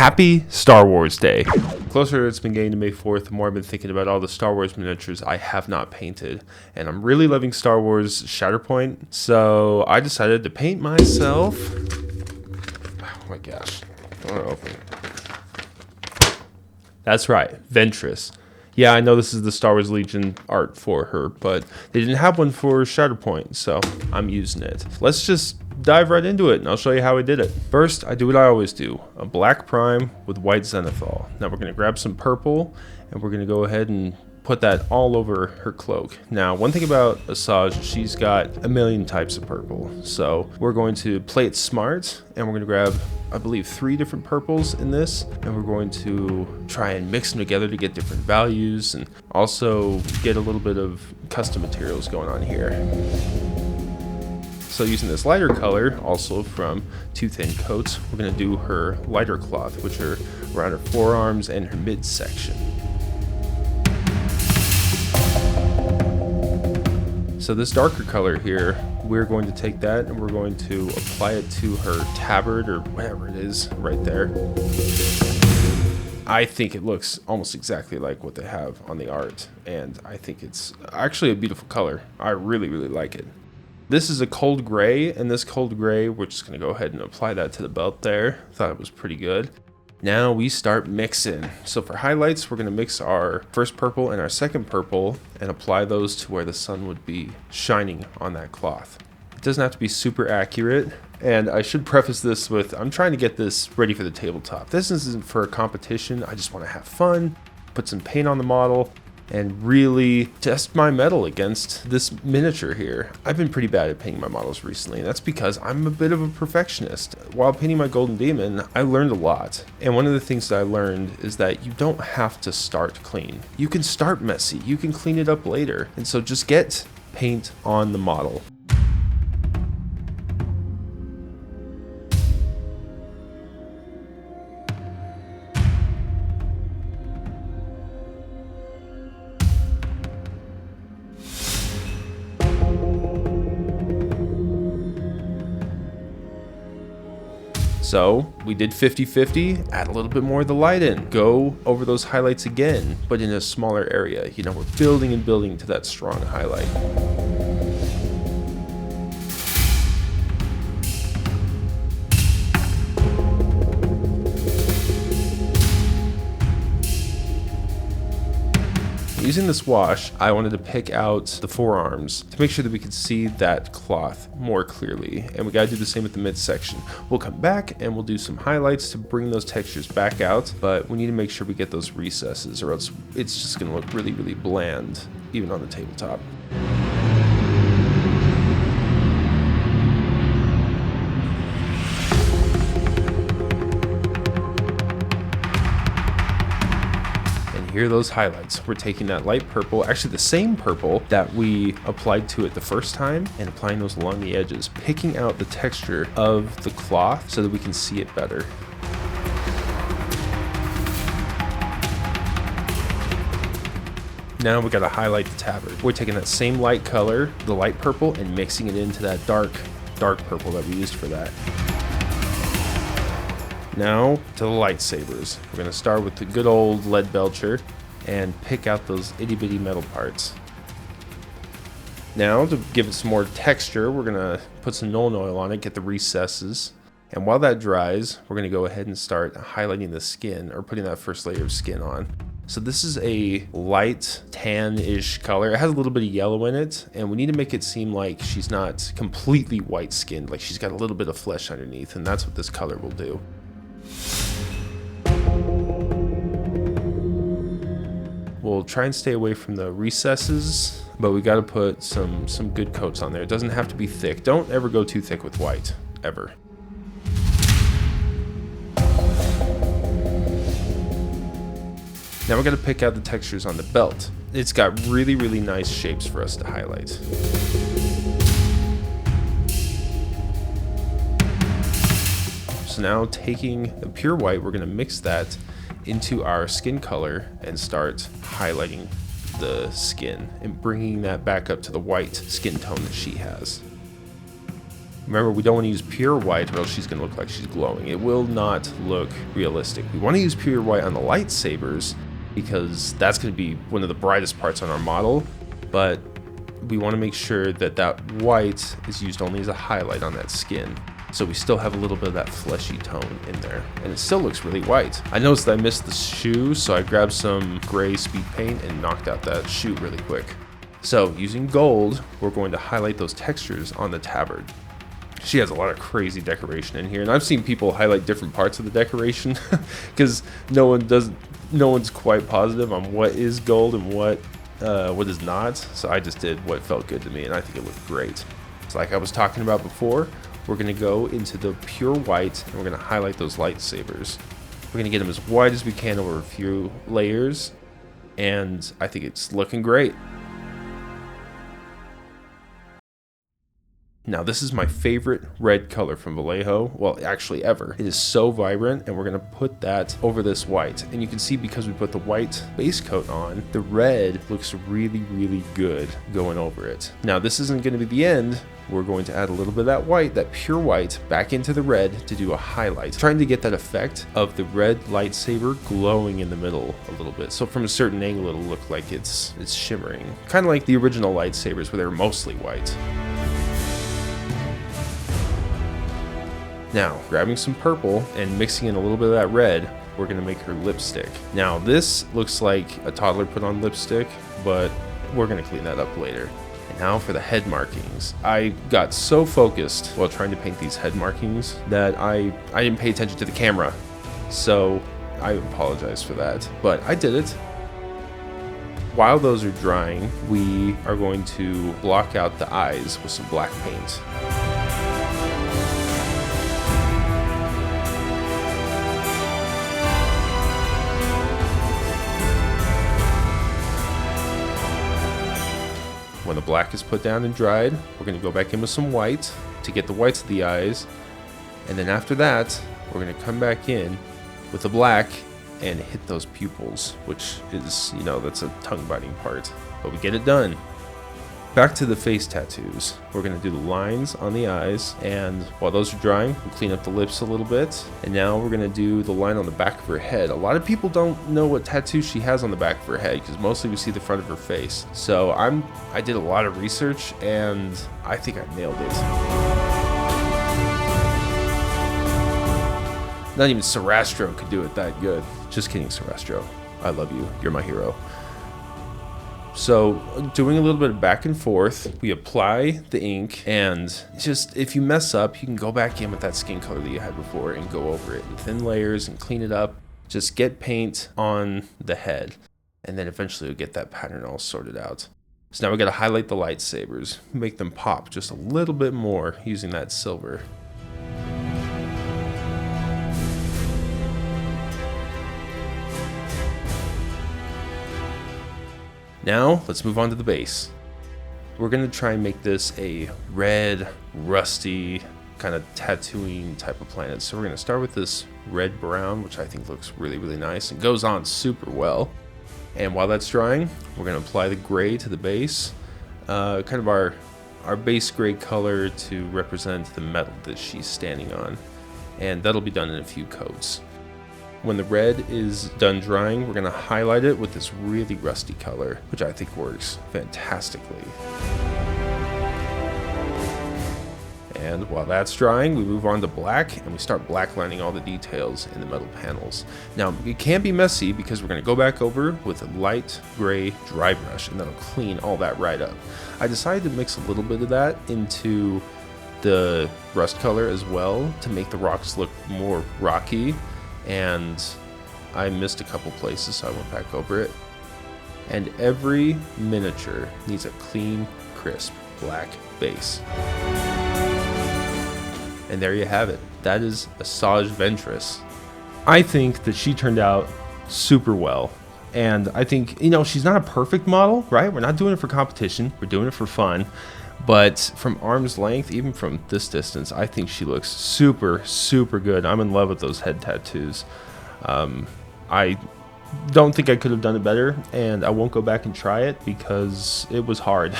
Happy Star Wars Day. The closer it's been getting to May 4th, the more I've been thinking about all the Star Wars miniatures I have not painted. And I'm really loving Star Wars Shatterpoint, so I decided to paint myself. Oh my gosh. I want to open it. That's right, Ventress. Yeah, I know this is the Star Wars Legion art for her, but they didn't have one for Shatterpoint, so I'm using it. Let's just dive right into it, and I'll show you how I did it. First, I do what I always do, a black prime with white zenithal. Now we're going to grab some purple, and we're going to go ahead and put that all over her cloak. Now, one thing about Asajj, she's got a million types of purple, so we're going to play it smart, and we're going to grab, I believe, 3 different purples in this, and we're going to try and mix them together to get different values, and also get a little bit of custom materials going on here. So using this lighter color, also from Two Thin Coats, we're going to do her lighter cloth, which are around her forearms and her midsection. So this darker color here, we're going to take that and we're going to apply it to her tabard or whatever it is right there. I think it looks almost exactly like what they have on the art, and I think it's actually a beautiful color. I really, really like it. This is a cold gray, and this cold gray, we're just going to go ahead and apply that to the belt there. Thought it was pretty good. Now we start mixing. So for highlights, we're going to mix our first purple and our second purple and apply those to where the sun would be shining on that cloth. It doesn't have to be super accurate, and I should preface this with, I'm trying to get this ready for the tabletop. This isn't for a competition. I just want to have fun, put some paint on the model, and really test my mettle against this miniature here. I've been pretty bad at painting my models recently, and that's because I'm a bit of a perfectionist. While painting my Golden Demon, I learned a lot. And one of the things that I learned is that you don't have to start clean. You can start messy, you can clean it up later. And so just get paint on the model. So we did 50-50, add a little bit more of the light in, go over those highlights again, but in a smaller area. You know, we're building and building to that strong highlight. Using this wash, I wanted to pick out the forearms to make sure that we could see that cloth more clearly. And we gotta do the same with the midsection. We'll come back and we'll do some highlights to bring those textures back out, but we need to make sure we get those recesses or else it's just gonna look really, really bland, even on the tabletop. Here are those highlights. We're taking that light purple, actually the same purple that we applied to it the first time, and applying those along the edges, picking out the texture of the cloth so that we can see it better. Now we gotta highlight the tabard. We're taking that same light color, the light purple, and mixing it into that dark purple that we used for that. Now to the lightsabers. We're going to start with the good old lead belcher and pick out those itty bitty metal parts. Now to give it some more texture, we're going to put some Nuln Oil on it, get the recesses. And while that dries, we're going to go ahead and start highlighting the skin, or putting that first layer of skin on. So this is a light tan-ish color. It has a little bit of yellow in it, and we need to make it seem like she's not completely white-skinned, like she's got a little bit of flesh underneath, and that's what this color will do. We'll try and stay away from the recesses, but we got to put some good coats on there. It doesn't have to be thick. Don't ever go too thick with white, ever. Now we're going to pick out the textures on the belt. It's got really, really nice shapes for us to highlight. So now taking the pure white, we're going to mix that into our skin color and start highlighting the skin and bringing that back up to the white skin tone that she has. Remember, we don't want to use pure white or else she's going to look like she's glowing. It will not look realistic. We want to use pure white on the lightsabers because that's going to be one of the brightest parts on our model, but we want to make sure that that white is used only as a highlight on that skin. So we still have a little bit of that fleshy tone in there, and it still looks really white. I noticed that I missed the shoe, so I grabbed some gray speed paint and knocked out that shoe really quick. So using gold, we're going to highlight those textures on the tabard. She has a lot of crazy decoration in here, and I've seen people highlight different parts of the decoration because no one's quite positive on what is gold and what is not. So I just did what felt good to me, and I think it looked great. So like I was talking about before, we're going to go into the pure white and we're going to highlight those lightsabers. We're going to get them as white as we can over a few layers, and I think it's looking great. Now this is my favorite red color from Vallejo, well actually ever. It is so vibrant, and we're going to put that over this white. And you can see because we put the white base coat on, the red looks really, really good going over it. Now this isn't going to be the end. We're going to add a little bit of that white, that pure white, back into the red to do a highlight. Trying to get that effect of the red lightsaber glowing in the middle a little bit. So from a certain angle it'll look like it's shimmering. Kind of like the original lightsabers where they were mostly white. Now, grabbing some purple and mixing in a little bit of that red, we're going to make her lipstick. Now, this looks like a toddler put on lipstick, but we're going to clean that up later. And now for the head markings. I got so focused while trying to paint these head markings that I didn't pay attention to the camera. So I apologize for that, but I did it. While those are drying, we are going to block out the eyes with some black paint. When the black is put down and dried, we're going to go back in with some white to get the whites of the eyes. And then after that, we're going to come back in with the black and hit those pupils, which is, that's a tongue biting part, but we get it done. Back to the face tattoos. We're going to do the lines on the eyes, and while those are drying, we'll clean up the lips a little bit. And now we're going to do the line on the back of her head. A lot of people don't know what tattoos she has on the back of her head because mostly we see the front of her face. So I did a lot of research, and I think I nailed it. Not even Sarastro could do it that good. Just kidding, Sarastro. I love you. You're my hero. So doing a little bit of back and forth, we apply the ink, and just if you mess up, you can go back in with that skin color that you had before and go over it in thin layers and clean it up. Just get paint on the head, and then eventually you'll get that pattern all sorted out. So now we got to highlight the lightsabers, make them pop just a little bit more using that silver. Now, let's move on to the base. We're going to try and make this a red, rusty, kind of tattooing type of planet. So we're going to start with this red-brown, which I think looks really, really nice and goes on super well. And while that's drying, we're going to apply the gray to the base, kind of our base gray color to represent the metal that she's standing on. And that'll be done in a few coats. When the red is done drying, we're going to highlight it with this really rusty color, which I think works fantastically. And while that's drying, we move on to black, and we start blacklining all the details in the metal panels. Now, it can be messy because we're going to go back over with a light gray dry brush, and that'll clean all that right up. I decided to mix a little bit of that into the rust color as well to make the rocks look more rocky. And I missed a couple places, so I went back over it. And every miniature needs a clean, crisp black base. And there you have it. That is Asajj Ventress. I think that she turned out super well. And I think, she's not a perfect model, right? We're not doing it for competition. We're doing it for fun. But from arm's length, even from this distance, I think she looks super, super good. I'm in love with those head tattoos. I don't think I could have done it better, and I won't go back and try it because it was hard.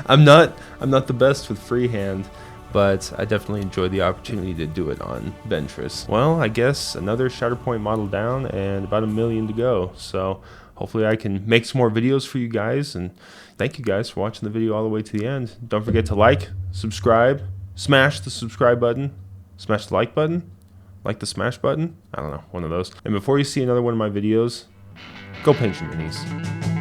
I'm not the best with freehand, but I definitely enjoyed the opportunity to do it on Ventress. Well, I guess another Shatterpoint model down and about 1 million to go. So hopefully I can make some more videos for you guys, and thank you guys for watching the video all the way to the end. Don't forget to like, subscribe, smash the subscribe button, smash the like button, like the smash button, I don't know, one of those. And before you see another one of my videos, go paint your minis.